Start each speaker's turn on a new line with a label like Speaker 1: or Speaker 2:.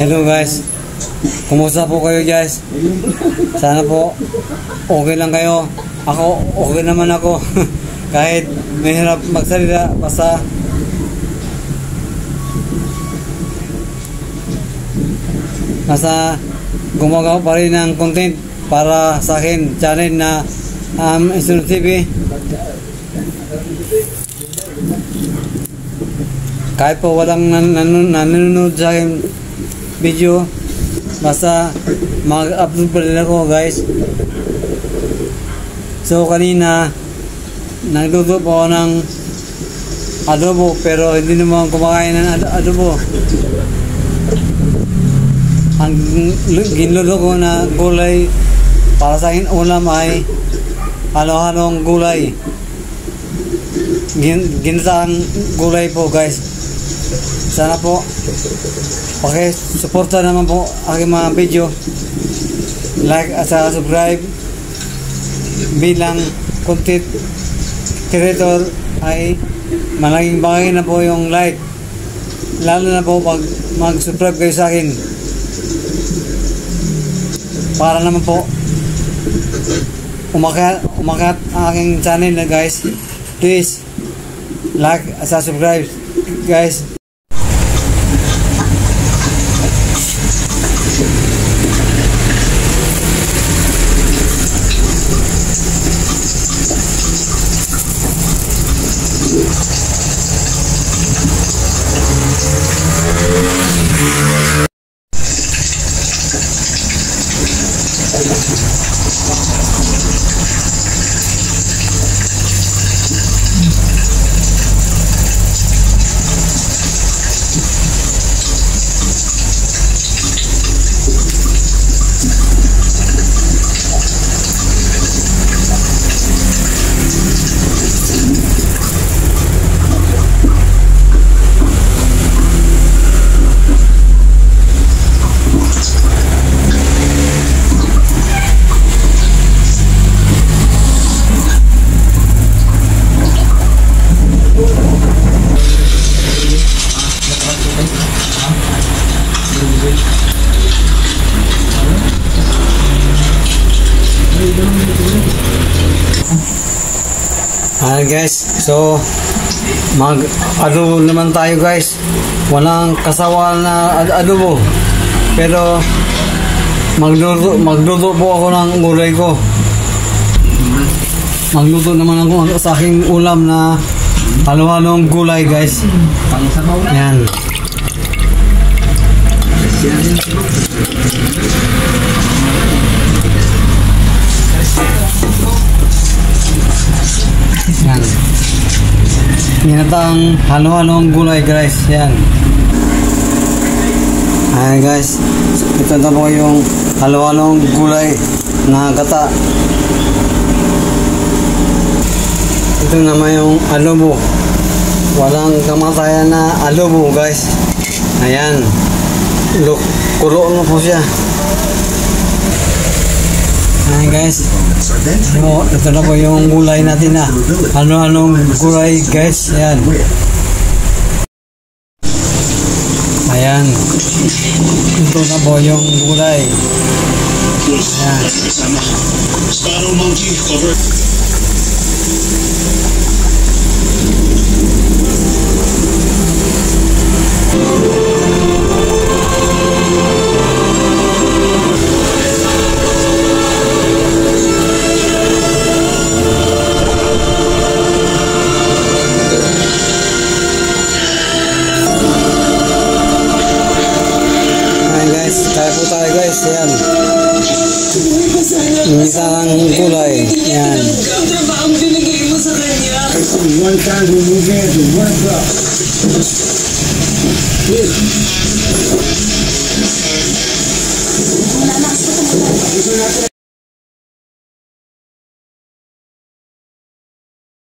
Speaker 1: Hello guys, kumusta po kayo guys? Sana po okay lang kayo. Ako okay naman ako. Kahit mahirap magsalita, basta gumagawa pa rin ng content para sa akin channel na Insunod TV. Kahit po walang nanonood sa akin video, basta mag-upload pa rin ako guys. So kanina nagluto po ako ng adobo, pero hindi naman kumakain ng adobo. Ang ginluto ko na gulay para sa akin ulam ay halo-halong gulay, ginataang gulay po guys. Sana po pakisuporta naman po aking mga video, like at subscribe. Bilang content creator ay malaking bagay na po yung like, lalo na po pag mag-subscribe kayo sa akin, para naman po umakyat ang aking channel na guys. Please like at subscribe guys. Hi guys, so mag-adobo naman tayo guys. Walang kasawa na adobo, pero magluto po ako ng gulay ko. Magluto naman ako sa aking ulam na halo-halong gulay guys. Yan. Yan. Ginataang halo-halong gulay guys. Yan. Ayan guys, ito na po yung halo-halong gulay na gata. Ito naman yung adobo. Walang kamatayan na adobo guys. Ayan. Look, kulo na po siya. Ayan guys, so, ito na po yung gulay natin na halo-halong gulay guys. Ayan. Ayan, ito na po yung gulay. Ayan. Kaya po tayo guys, yan. Isang gulay, yan.
Speaker 2: Ang binigay mo sa kanya.
Speaker 3: One time we move in to one drop.